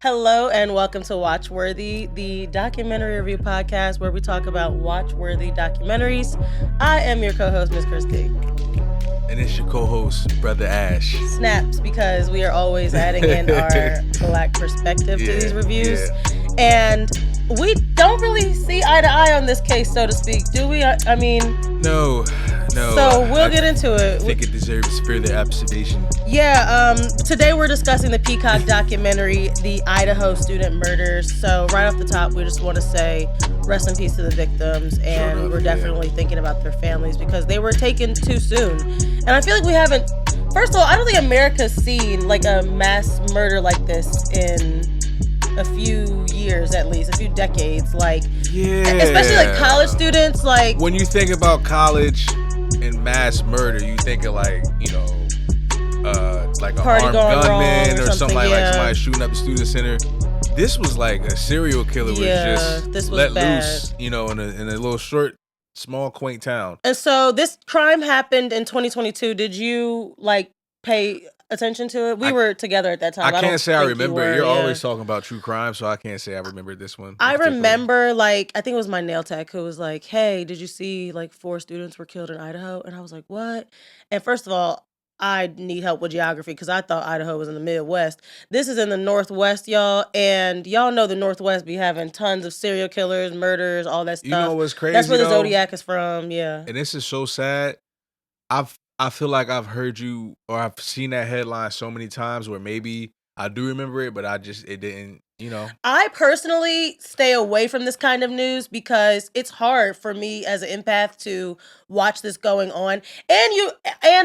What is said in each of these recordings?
Hello and welcome to Watchworthy, the documentary review podcast where we talk about watchworthy documentaries. I am your co-host, Miss Christy. And it's your co-host, Brother Ash. Snaps, because we are always adding in our Black perspective to these reviews. And we don't really see eye to eye on this case, so to speak, do we? I mean... No. So we'll get into it. I think it deserves further observation. Yeah, today we're discussing the Peacock documentary, The Idaho Student Murders. So right off the top, we just want to say rest in peace to the victims, and we're definitely thinking about their families because they were taken too soon. And I feel like we haven't, first of all, I don't think America's seen like a mass murder like this in a few years, at least a few decades, like especially like college students. Like when you think about college and mass murder, you think of like, like an armed gunman or something like somebody shooting up the student center. This was like a serial killer was just let loose, in a little short, small, quaint town. And so this crime happened in 2022. Did you like pay attention to it? We were together at that time. I can't say I remember. You're always talking about true crime, so I can't say I remember this one. I remember, like, I think it was my nail tech who was like, hey, did you see like 4 students were killed in Idaho? And I was like, what? And first of all, I need help with geography because I thought Idaho was in the Midwest. This is in the Northwest, y'all. And y'all know the Northwest be having tons of serial killers, murders, all that stuff. You know what's crazy? That's where the Zodiac is from, yeah. And this is so sad. I feel like I've heard you or I've seen that headline so many times where maybe I do remember it, but it didn't, I personally stay away from this kind of news because it's hard for me as an empath to watch this going on. And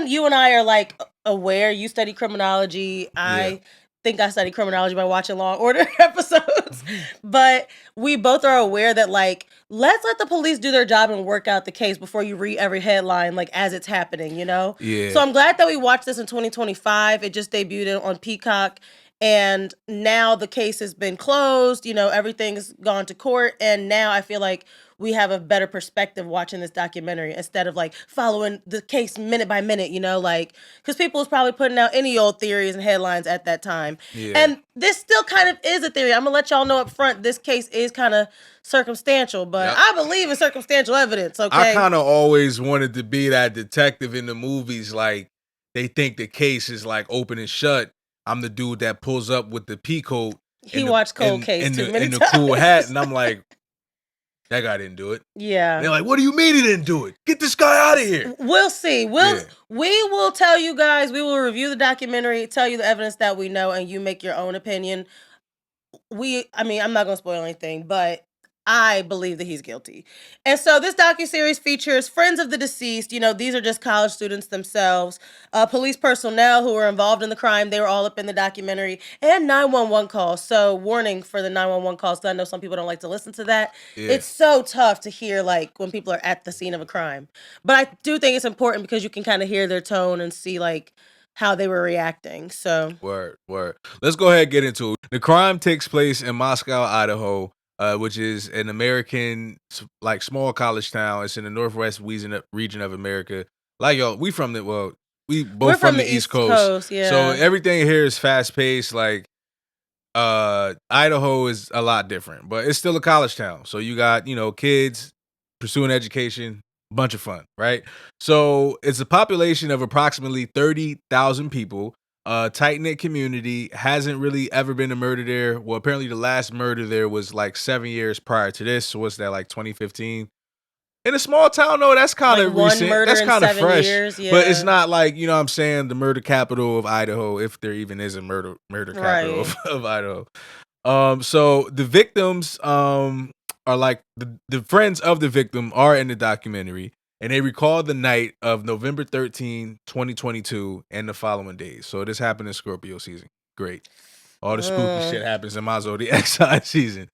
you and I are like aware. You study criminology. I think I study criminology by watching Law and Order episodes. But we both are aware that, like, let's let the police do their job and work out the case before you read every headline, like, as it's happening, Yeah. So I'm glad that we watched this in 2025. It just debuted on Peacock. And now the case has been closed, everything's gone to court. And now I feel like we have a better perspective watching this documentary instead of like following the case minute by minute, like, because people was probably putting out any old theories and headlines at that time. Yeah. And this still kind of is a theory. I'm gonna let y'all know up front, this case is kind of circumstantial, but I believe in circumstantial evidence, okay? I kind of always wanted to be that detective in the movies, like they think the case is like open and shut. I'm the dude that pulls up with the pea coat. He watched Cold Case too many and times. the cool hat, and I'm like, that guy didn't do it. Yeah. They're like, what do you mean he didn't do it? Get this guy out of here. We'll see. We will tell you guys. We will review the documentary, tell you the evidence that we know, and you make your own opinion. I'm not gonna spoil anything, but I believe that he's guilty. And so this docuseries features friends of the deceased. These are just college students themselves, police personnel who were involved in the crime. They were all up in the documentary, and 911 calls. So warning for the 911 calls, because I know some people don't like to listen to that. Yeah. It's so tough to hear, like, when people are at the scene of a crime. But I do think it's important because you can kind of hear their tone and see, like, how they were reacting. So word. Let's go ahead and get into it. The crime takes place in Moscow, Idaho, which is an American, like, small college town. It's in the Northwest region of America. Like, y'all, we both from the East Coast. Yeah. So everything here is fast paced. Like, Idaho is a lot different, but it's still a college town. So you got, kids pursuing education, bunch of fun, right? So it's a population of approximately 30,000 people. Tight-knit community, hasn't really ever been a murder there. Well, apparently the last murder there was like 7 years prior to this. So what's that, like 2015? In a small town, though, that's kind of like recent. That's kind of fresh. Years, yeah. But it's not like, what I'm saying, the murder capital of Idaho, if there even is a murder capital of Idaho. So the victims are like the friends of the victim are in the documentary. And they recall the night of November 13, 2022, and the following days. So this happened in Scorpio season. Great. All the spooky shit happens in my Zodiac sign season.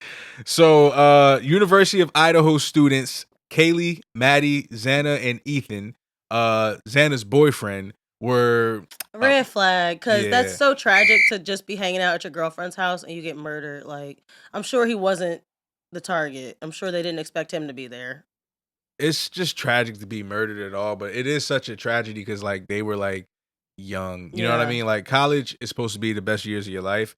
So University of Idaho students, Kaylee, Maddie, Xana, and Ethan, Xana's boyfriend, were... Red flag, because that's so tragic to just be hanging out at your girlfriend's house and you get murdered. Like, I'm sure he wasn't the target. I'm sure they didn't expect him to be there. It's just tragic to be murdered at all, but it is such a tragedy because, like, they were, like, young. You know what I mean? Like, college is supposed to be the best years of your life.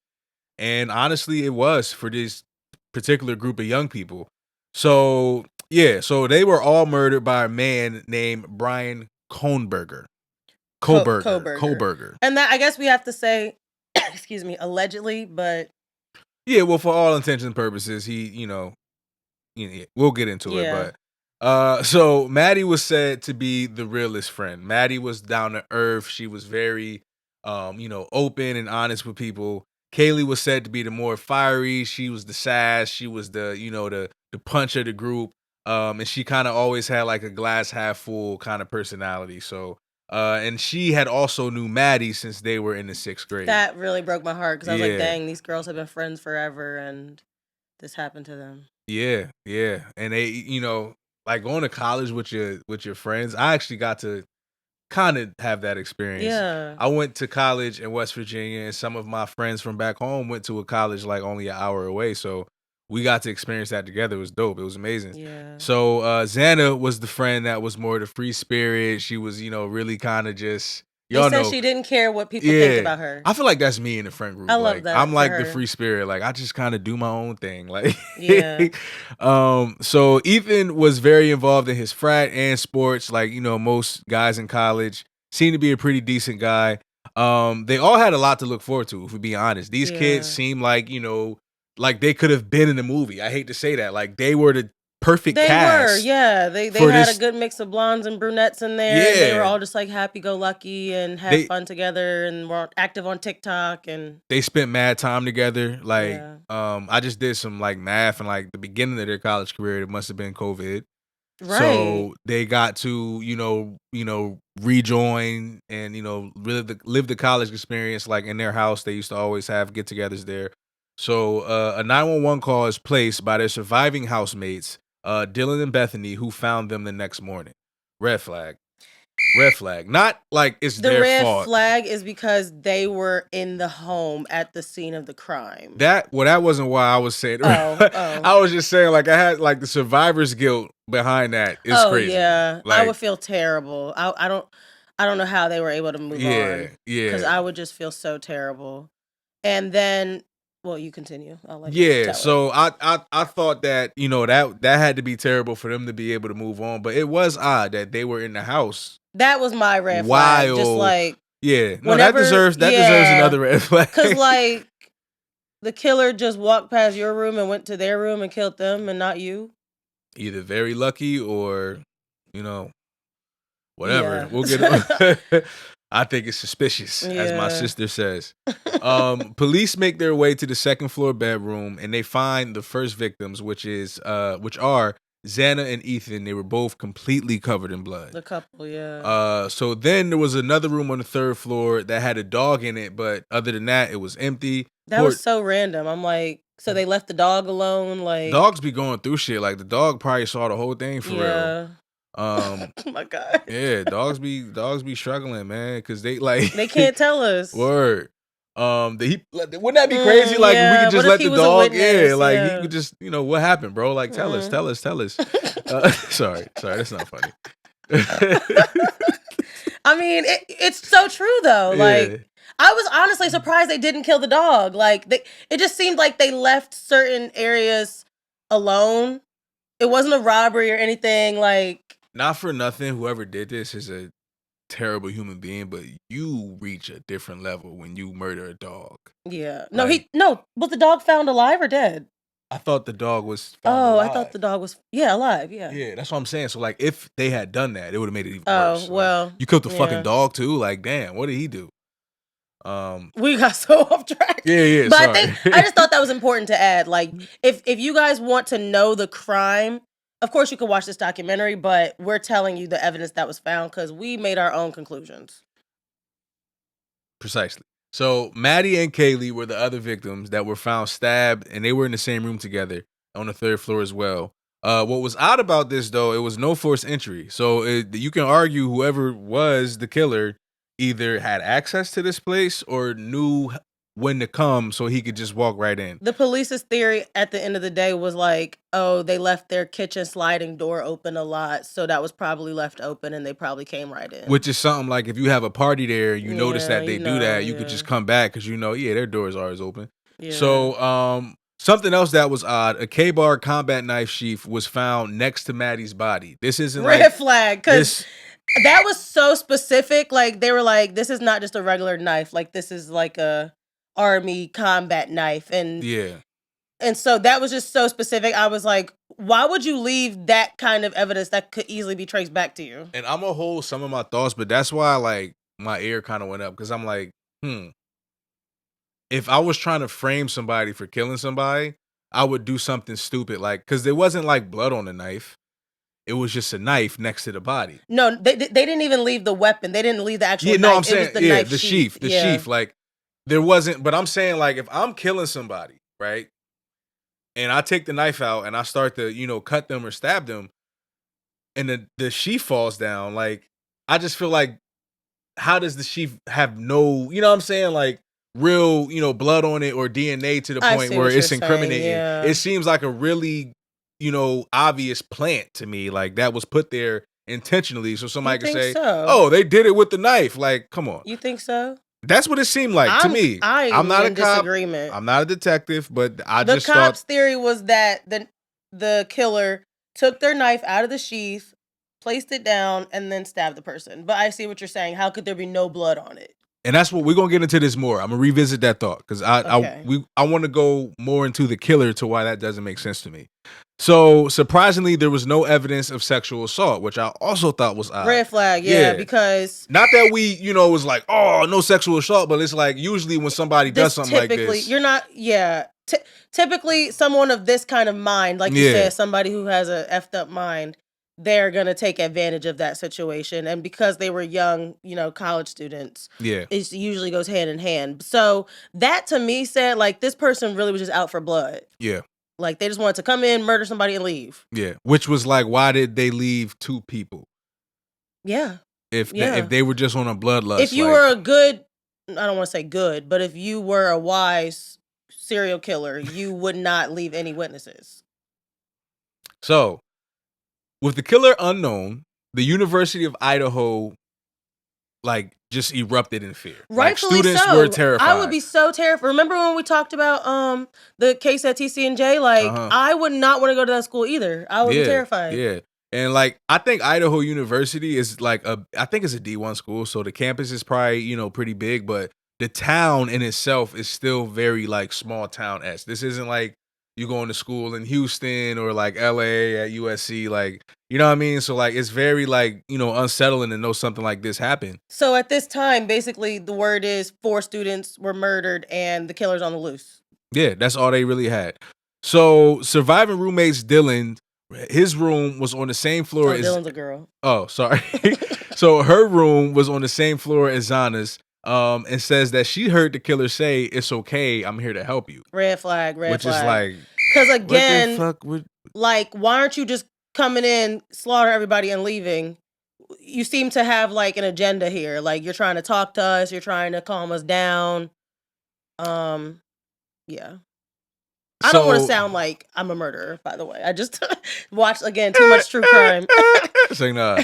And honestly, it was for this particular group of young people. So, yeah, so they were all murdered by a man named Brian Kohnberger. Coburger. Koberger. And that, I guess we have to say, excuse me, allegedly, but Yeah, well, for all intents and purposes, he, yeah, we'll get into it, yeah. but so Maddie was said to be the realest friend. Maddie was down to earth. She was very open and honest with people. Kaylee was said to be the more fiery. She was the sass. She was the punch of the group. And she kind of always had like a glass half full kind of personality. So and she had also knew Maddie since they were in the 6th grade. That really broke my heart because I was like, Yeah. dang, these girls have been friends forever and this happened to them. Yeah, yeah. And they, like going to college with your friends, I actually got to kind of have that experience. Yeah. I went to college in West Virginia, and some of my friends from back home went to a college like only an hour away. So we got to experience that together. It was dope. It was amazing. Yeah. So Xana was the friend that was more the free spirit. She was, really kind of just They said she didn't care what people think about her. I feel like that's me in the friend group. I love Like that I'm for like the her. free spirit. Like I just kind of do my own thing. Like Yeah. So Ethan was very involved in his frat and sports, like most guys in college. Seemed to be a pretty decent guy. They all had a lot to look forward to, if we be honest. These kids Yeah. seem like they could have been in a movie. I hate to say that. Like they were the perfect They were, cast. yeah. They for had a this. good mix of blondes and brunettes in there. And they were Yeah. all just like happy go lucky and have They fun together and were active on TikTok and they spent mad time together. Like, yeah. I just did some like math and like the beginning of their college career, it must have been COVID. Right. So they got to, rejoin and, live the college experience like in their house. They used to always have get-togethers there. So a 911 call is placed by their surviving housemates, Dylan and Bethany, who found them the next morning. Red flag. Red flag. Not like it's The their red fault. flag is because they were in the home at the scene of the crime. That wasn't why I was saying. Oh. I was just saying like I had like the survivor's guilt behind that is crazy. Yeah. Like, I would feel terrible. I don't know how they were able to move on. Yeah. Because I would just feel so terrible. And then, well, you continue. I'll let you Yeah, tell so I thought that that had to be terrible for them to be able to move on, but it was odd that they were in the house. That was my red flag. Just like yeah, no, whenever, that deserves another red flag. Because like the killer just walked past your room and went to their room and killed them, and not you. Either very lucky or, whatever. Yeah. We'll get. I think it's suspicious, as my Yeah. sister says. Police make their way to the 2nd floor bedroom and they find the first victims, which are Xana and Ethan. They were both completely covered in blood. The couple, yeah. So then there was another room on the 3rd floor that had a dog in it, but other than that, it was empty. That was so random. I'm like, so they left the dog alone? Like, dogs be going through shit. Like the dog probably saw the whole thing for real. Oh my god. Yeah, dogs be struggling, man, because they like they can't tell us. Word. Wouldn't that be crazy? Like we could just let the dog. Yeah, like he could just, what happened, bro? Like tell us. Sorry, that's not funny. I mean, it's so true though. Like I was honestly surprised they didn't kill the dog. Like it just seemed like they left certain areas alone. It wasn't a robbery or anything. Like, not for nothing, whoever did this is a terrible human being, but you reach a different level when you murder a dog. Yeah. No, was the dog found alive or dead? I thought the dog was found alive. I thought the dog was alive, yeah. Yeah, that's what I'm saying. So like if they had done that, it would have made it even worse. Oh, well. Like, you killed the fucking dog too? Like, damn, what did he do? We got so off track. Yeah. But sorry. I just thought that was important to add. Like, if you guys want to know the crime, of course you can watch this documentary, but we're telling you the evidence that was found because we made our own conclusions. Precisely. So Maddie and Kaylee were the other victims that were found stabbed, and they were in the same room together on the 3rd floor as well. What was odd about this, though, it was no forced entry. So you can argue whoever was the killer either had access to this place or knew when to come so he could just walk right in. The police's theory at the end of the day was like, oh, they left their kitchen sliding door open a lot, so that was probably left open and they probably came right in. Which is something like if you have a party there, you notice that they do that, you could just come back because their door is always open. Yeah. So, something else that was odd, a K-bar combat knife sheath was found next to Maddie's body. This isn't like Red flag, because this that was so specific. Like they were like, this is not just a regular knife. Like this is like a army combat knife, yeah. and so that was just so specific. I was like, why would you leave that kind of evidence that could easily be traced back to you? And Imma hold some of my thoughts, but that's why, like, my ear kinda went up because 'cause I'm like, "Hmm, if I was trying to frame somebody for killing somebody, I would do something stupid, like because there wasn't, like, blood on the knife. It was just a knife next to the body." No, they didn't even leave the weapon. They didn't leave the actual Yeah, no, I'm knife. It was saying the yeah, knife the sheath. sheath, Yeah. like, there wasn't but I'm saying, like, if I'm killing somebody, right, and I take the knife out and I start to, cut them or stab them, and the sheath falls down, like, I just feel like how does the sheath have no, you know what I'm saying, like real, blood on it or DNA to the I point see where what you're it's saying. incriminating. It Yeah. seems like a really, obvious plant to me, like that was put there intentionally so You somebody could think say, so? "Oh, they did it with the knife." Like, come on. You think so? That's what it seemed like to me. I'm I'm not a in cop, disagreement. I'm not a detective, but I The just thought cops' theory was that the killer took their knife out of the sheath, placed it down, and then stabbed the person. But I see what you're saying. How could there be no blood on it? and that's what we're gonna get into this more. I'm gonna revisit that thought because Okay. I want to go more into the killer to why that doesn't make sense to me. So surprisingly, there was no evidence of sexual assault, which I also thought was odd. Red flag, yeah, Yeah, because not that we, was like, oh, no sexual assault, but it's like usually when somebody does this something like typically this, you're not yeah. Typically someone of this kind of mind, like you yeah, said, somebody who has a effed up mind, they're gonna take advantage of that situation. And because they were young, college students, yeah, it usually goes hand in hand. So that to me said like this person really was just out for blood. yeah, Like they just wanted to come in, murder somebody, and leave. yeah. Which was like, why did they leave two people Yeah. if Yeah. they were just on a If bloodlust? you Like, were a good, I don't want to say good, but if you were a wise serial killer, you would not leave any witnesses. so with the killer unknown, the University of Idaho like just erupted in fear. Like Rightfully students were so. I would terrified. be so terrified. Remember when we talked about the case at TC&J? Like Uh-huh. I would not want to go to that school either. I would be Yeah. terrified. Yeah. And like I think Idaho University is like I think it's a D1 school, so the campus is probably, pretty big, but the town in itself is still very like small town esque. This isn't like you going to school in Houston or like LA at USC, like you know what I mean? So like it's very like, unsettling to know something like this happened. So at this time, basically the word is 4 students were murdered and the killer's on the loose. Yeah, that's all they really had. So surviving roommates Dylan, his room was on the same floor Oh, as Dylan's a girl. oh, sorry. So her room was on the same floor as Zana's, and says that she heard the killer say, "It's okay, I'm here to help you," Red flag, red which is flag. like, Because what the again, fuck? Would like, why aren't you just coming in, slaughter everybody, and leaving? You seem to have like an agenda here. Like you're trying to talk to us, you're trying to calm us down. Um, yeah. I don't want to so? sound like I'm a murderer, by the way. I just watched again too much true crime. Say nah.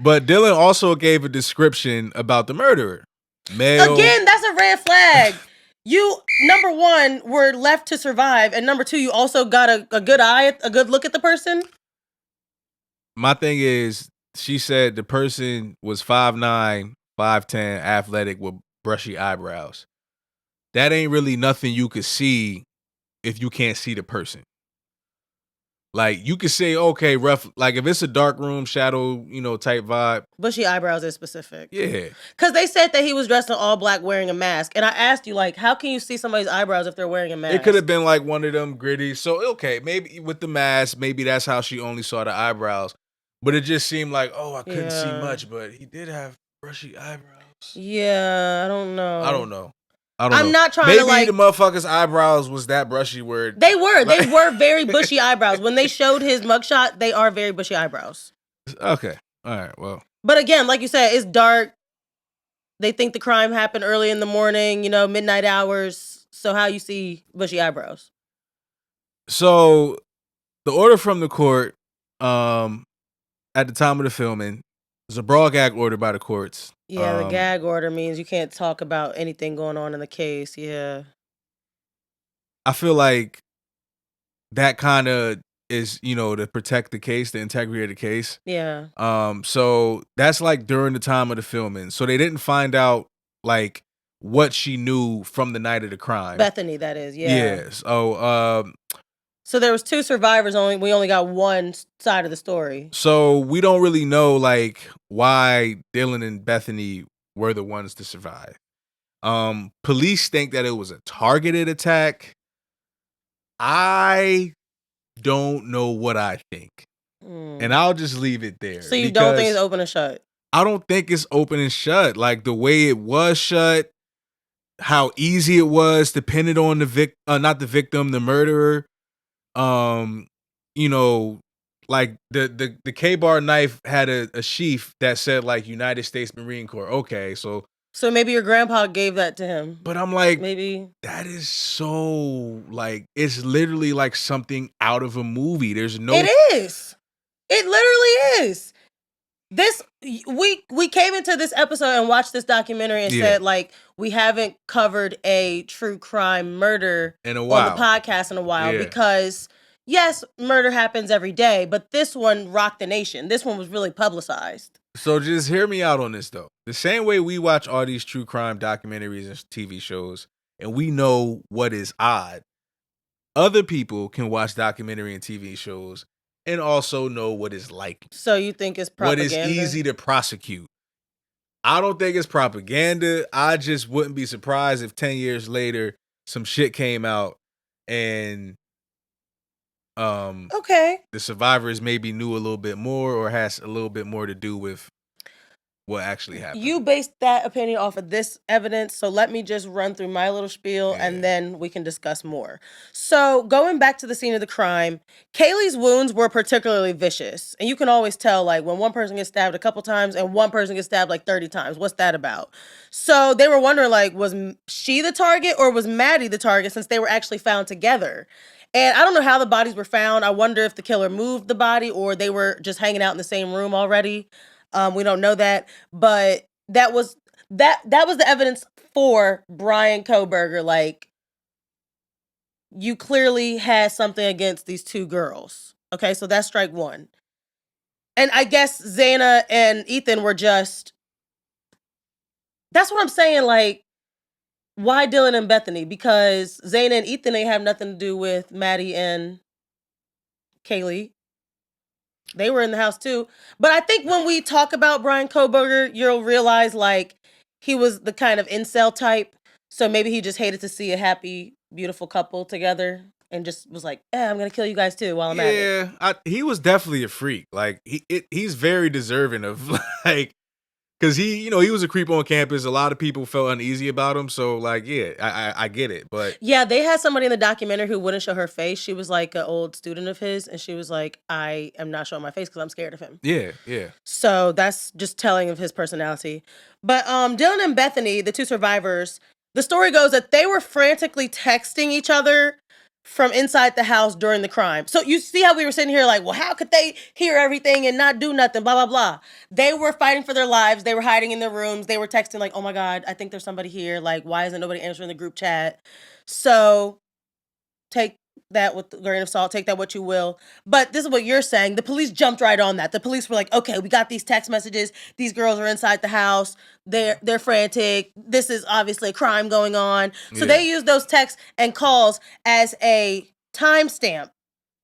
But Dylan also gave a description about the murderer. Male. Again, that's a red flag. You number one were left to survive, and number two, you also got a good eye, a good look at the person. My thing is, she said the person was 5'9", 5'10", athletic with brushy eyebrows. That ain't really nothing you could see if you can't see the person. Like you could say, okay, rough. Like if it's a dark room, shadow, type vibe. Bushy eyebrows is specific. Yeah, Because they said that he was dressed in all black wearing a mask. And I asked you, like, how can you see somebody's eyebrows if they're wearing a mask? it could have been like one of them gritty. So okay, maybe with the mask, maybe that's how she only saw the eyebrows. But it just seemed like, oh, I couldn't see much, but he did have brushy eyebrows. Yeah, I don't know. I don't know. I don't I'm know. not trying Maybe to like the motherfucker's eyebrows was that brushy where they were. like, They were very bushy eyebrows. When they showed his mugshot, they are very bushy eyebrows. okay. All right. Well. But again, like you said, it's dark. They think the crime happened early in the morning, midnight hours. So how you see bushy eyebrows? So the order from the court, at the time of the filming, was a broad gag order by the courts. Yeah, the gag order means you can't talk about anything going on in the case. Yeah. I feel like that kind of is, to protect the case, the integrity of the case. Yeah. So that's like during the time of the filming. So they didn't find out like what she knew from the night of the crime. Bethany, that is, yeah. Yes. Oh, So there was 2 survivors, we only got one side of the story. so we don't really know like why Dylan and Bethany were the ones to survive. Police think that it was a targeted attack. I don't know what I think. And I'll just leave it there. So you don't think it's open and shut? I don't think it's open and shut. Like the way it was shut, how easy it was, depended on the not the victim, the murderer. Um, you know, like the K-bar knife had a sheath that said like United States Marine Corps. Okay, so maybe your grandpa gave that to him. But I'm like, maybe that is so like it's literally like something out of a movie. There's no. It is. It literally is. This we came into this episode and watched this documentary and said like we haven't covered a true crime murder in a on while the podcast in a while because yes, murder happens every day, but this one rocked the nation. This one was really publicized. So just hear me out on this though. The same way we watch all these true crime documentaries and TV shows and we know what is odd, other people can watch documentary and TV shows and also know what is likely. So you think it's propaganda? What is easy to prosecute. I don't think it's propaganda. I just wouldn't be surprised if 10 years later some shit came out and okay, the survivors maybe knew a little bit more or has a little bit more to do with what actually happened. You based that opinion off of this evidence, so let me just run through my little spiel and then we can discuss more. So, going back to the scene of the crime, Kaylee's wounds were particularly vicious. And you can always tell, like, when one person gets stabbed a couple times and one person gets stabbed like 30 times. What's that about? So, they were wondering, like, was she the target or was Maddie the target since they were actually found together? And I don't know how the bodies were found. I wonder if the killer moved the body or they were just hanging out in the same room already. We don't know that, but that was the evidence for Brian Koberger. Like, you clearly had something against these 2 girls. Okay, so that's strike 1. And I guess Zaina and Ethan were just. That's what I'm saying. Like, why Dylan and Bethany? Because Zaina and Ethan ain't have nothing to do with Maddie and Kaylee. They were in the house too. But I think when we talk about Brian Koberger, you'll realize like he was the kind of incel type. So maybe he just hated to see a happy, beautiful couple together and just was like, I'm going to kill you guys too while I'm at it. Yeah, he was definitely a freak. Like he's very deserving of like because he was a creep on campus. A lot of people felt uneasy about him. So, like, yeah, I get it. But yeah, they had somebody in the documentary who wouldn't show her face. She was like an old student of his, and she was like, I am not showing my face because I'm scared of him. Yeah. So that's just telling of his personality. But Dylan and Bethany, the 2 survivors, the story goes that they were frantically texting each other from inside the house during the crime. So you see how we were sitting here like, well, how could they hear everything and not do nothing, blah, blah, blah. They were fighting for their lives. They were hiding in their rooms. They were texting like, oh my God, I think there's somebody here. Like, why isn't nobody answering the group chat? So take that with a grain of salt, take that what you will. But this is what you're saying. The police jumped right on that. The police were like, okay, we got these text messages. These girls are inside the house. They're frantic. This is obviously a crime going on. So they used those texts and calls as a timestamp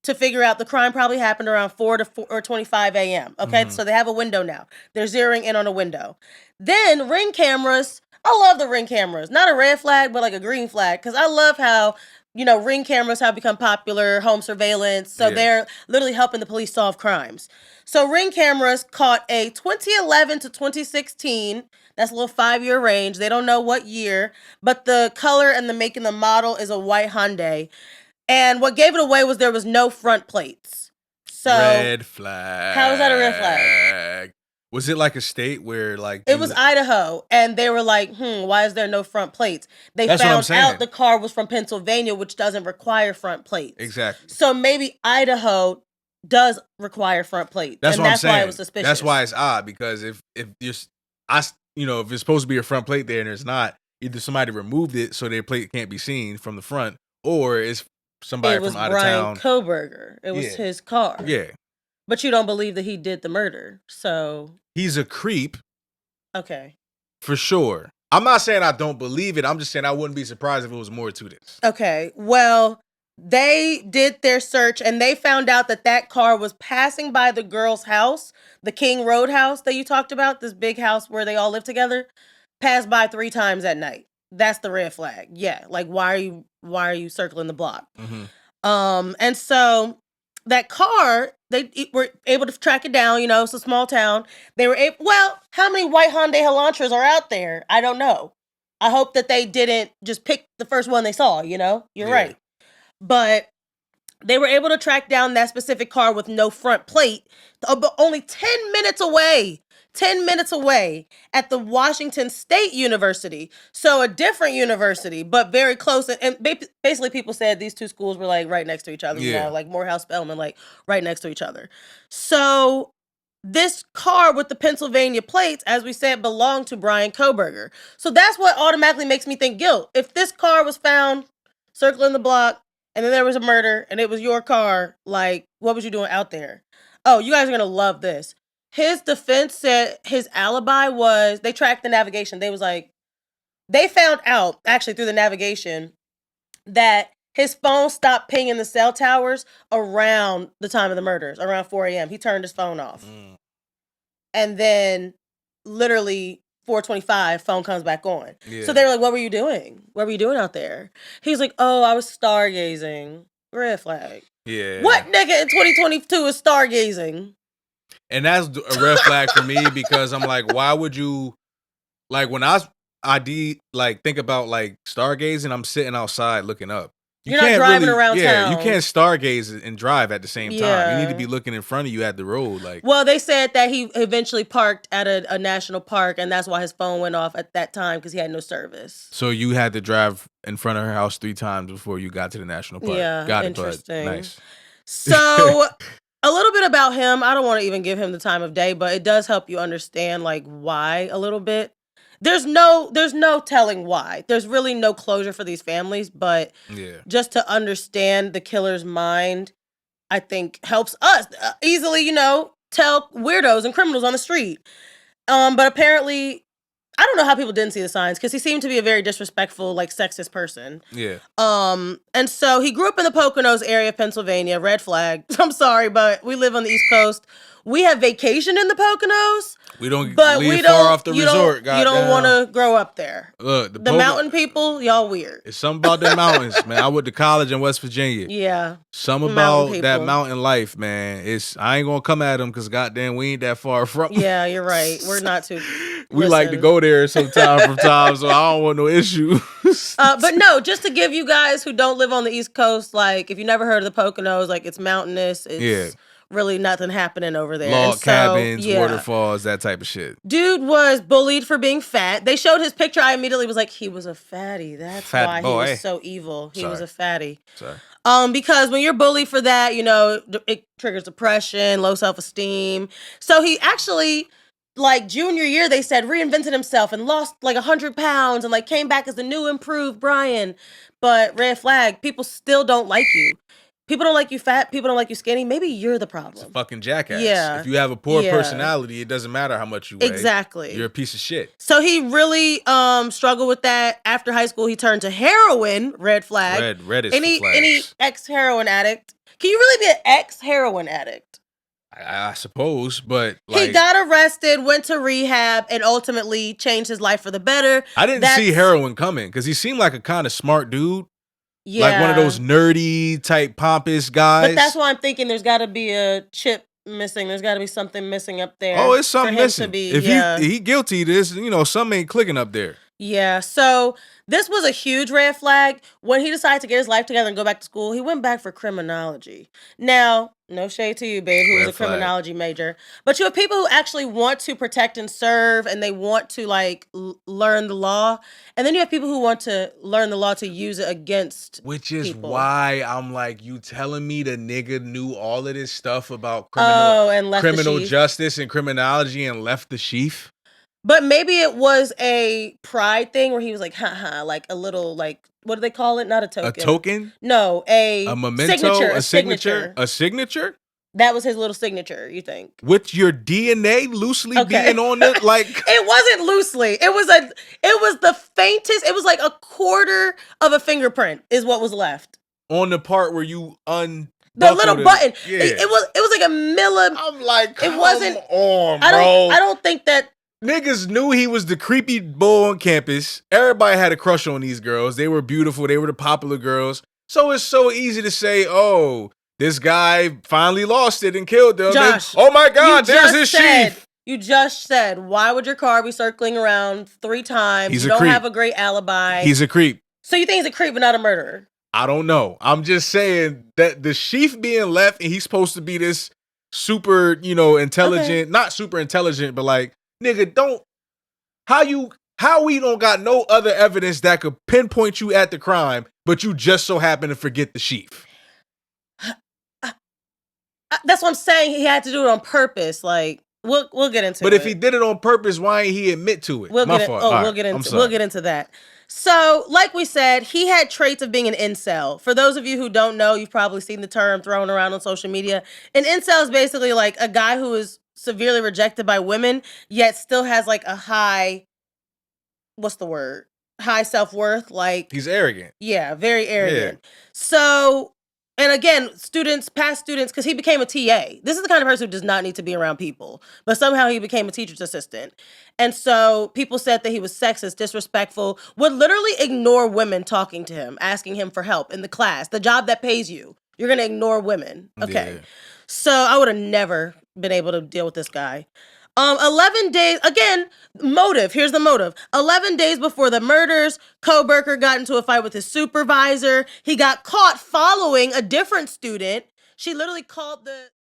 to figure out the crime probably happened around 4 to 4:25 a.m. Okay, so they have a window now. They're zeroing in on a window. Then Ring cameras. I love the Ring cameras. Not a red flag, but like a green flag. Because I love how Ring cameras have become popular, home surveillance. So they're literally helping the police solve crimes. So Ring cameras caught a 2011 to 2016, that's a little 5-year range. They don't know what year, but the color and the make and the model is a white Hyundai. And what gave it away was there was no front plates. So red flag. How is that a red flag? Was it like a state where like it was Idaho, and they were like, why is there no front plates? They found out the car was from Pennsylvania, which doesn't require front plates. Exactly. So maybe Idaho does require front plates. That's what I'm saying. Why it was suspicious. That's why it's odd, because if it's supposed to be a front plate there and there's not, either somebody removed it so their plate can't be seen from the front, or it's somebody It was from out of Brian town. Koberger. It was his car. Yeah. But you don't believe that he did the murder. So he's a creep. Okay. For sure. I'm not saying I don't believe it. I'm just saying I wouldn't be surprised if it was more to this. Okay. Well, they did their search and they found out that that car was passing by the girl's house, the King Road house that you talked about, this big house where they all live together, passed by 3 times at night. That's the red flag. Yeah. Like why are you circling the block? And so that car, they were able to track it down. You know, it's a small town. They were able, well, how many white Hyundai Elantras are out there? I don't know. I hope that they didn't just pick the first one they saw, you know? You're right. But they were able to track down that specific car with no front plate, but only 10 minutes away. 10 minutes away at the Washington State University. So a different university, but very close. And basically people said these two schools were like right next to each other, you know, like Morehouse, Spelman, like right next to each other. So this car with the Pennsylvania plates, as we said, belonged to Brian Koberger. So that's what automatically makes me think guilt. If this car was found circling the block and then there was a murder and it was your car, like, what was you doing out there? Oh, you guys are going to love this. His defense said his alibi was, they tracked the navigation. They was like, they found out, actually through the navigation, that his phone stopped pinging the cell towers around the time of the murders, around 4 a.m. He turned his phone off. And then literally 4:25, phone comes back on. So they were like, what were you doing? What were you doing out there? He's like, oh, I was stargazing. Red flag. Yeah. What nigga in 2022 is stargazing? And that's a red flag for me because I'm like, why would you, like when I think about like stargazing, I'm sitting outside looking up. You're not driving around town. You can't stargaze and drive at the same time. You need to be looking in front of you at the road. Like, well, they said that he eventually parked at a national park, and that's why his phone went off at that time because he had no service. So you had to drive in front of her house 3 times before you got to the national park. Yeah, got it, interesting. Bud. Nice. So a little bit about him. I don't want to even give him the time of day, but it does help you understand like why a little bit. There's no telling why. There's really no closure for these families, but just to understand the killer's mind, I think helps us easily, you know, tell weirdos and criminals on the street. But apparently, I don't know how people didn't see the signs because he seemed to be a very disrespectful, like sexist person. Yeah. And so he grew up in the Poconos area of Pennsylvania. Red flag. I'm sorry, but we live on the East Coast. We have vacation in the Poconos. We don't live far off the resort. You don't want to grow up there. Look, the mountain people, y'all weird. It's something about the mountains, man. I went to college in West Virginia. Yeah. Something about that mountain life, man. I ain't gonna come at them because goddamn, we ain't that far from. Yeah, you're right. We're not too. We like to go there sometime from time, so I don't want no issues. But no, just to give you guys who don't live on the East Coast, like if you never heard of the Poconos, like it's mountainous. It's really nothing happening over there. Log cabins, waterfalls, that type of shit. Dude was bullied for being fat. They showed his picture. I immediately was like, he was a fatty. That's why he was so evil. He was a fatty. Sorry. Because when you're bullied for that, you know, it triggers depression, low self-esteem. So he actually, like junior year, they said reinvented himself and lost like 100 pounds and like came back as the new improved Brian. But red flag, people still don't like you. People don't like you fat. People don't like you skinny. Maybe you're the problem. It's a fucking jackass. Yeah. If you have a poor personality, it doesn't matter how much you weigh. Exactly. You're a piece of shit. So he really struggled with that. After high school, he turned to heroin. Red flag. Red is any ex-heroin addict. Can you really be an ex-heroin addict? I suppose, but like, he got arrested, went to rehab, and ultimately changed his life for the better. I didn't see heroin coming because he seemed like a kind of smart dude. Yeah. Like one of those nerdy type pompous guys. But that's why I'm thinking there's got to be a chip missing. There's got to be something missing up there. Oh, it's something missing. If he guilty, this, you know, something ain't clicking up there. Yeah. So this was a huge red flag. When he decided to get his life together and go back to school, he went back for criminology. Now, no shade to you, babe, who was a criminology major. But you have people who actually want to protect and serve, and they want to like learn the law. And then you have people who want to learn the law to use it against Which is people. why I'm like, you telling me the nigga knew all of this stuff about criminal justice and criminology and left the sheath? But maybe it was a pride thing where he was like, haha, like a little, like, what do they call it? Not a A token. token? No, A a signature. memento? A A signature? signature. A signature? That was his little signature, you think? With your DNA loosely Okay. being on it, like It wasn't loosely. It was the faintest. It was like a quarter of a fingerprint is what was left. on the part where you unbuckle The little button. Yeah. It was like a milli. I'm like, It wasn't. on, bro. I don't think that. Niggas knew he was the creepy boy on campus. Everybody had a crush on these girls. They were beautiful. They were the popular girls. So it's so easy to say, oh, this guy finally lost it and killed them. Josh, oh my God, there's his sheath. You just said, why would your car be circling around 3 times? You don't have a great alibi. He's a creep. So you think he's a creep but not a murderer? I don't know. I'm just saying that the sheath being left and he's supposed to be this super, intelligent, not super intelligent, but like, nigga, how we don't got no other evidence that could pinpoint you at the crime, but you just so happen to forget the sheath. That's what I'm saying. He had to do it on purpose. Like, we'll get into it. But if he did it on purpose, why ain't he admit to it? We'll get into that. So, like we said, he had traits of being an incel. For those of you who don't know, you've probably seen the term thrown around on social media. An incel is basically like a guy who is severely rejected by women, yet still has like a high, what's the word? High self-worth. Like, he's arrogant. Yeah, very arrogant. Yeah. So, and again, past students, because he became a TA. This is the kind of person who does not need to be around people, but somehow he became a teacher's assistant. And so people said that he was sexist, disrespectful, would literally ignore women talking to him, asking him for help in the class, the job that pays you. You're going to ignore women. Okay. Yeah. So I would have never been able to deal with this guy. 11 days, again, motive. Here's the motive. 11 days before the murders, Koberger got into a fight with his supervisor. He got caught following a different student. She literally called the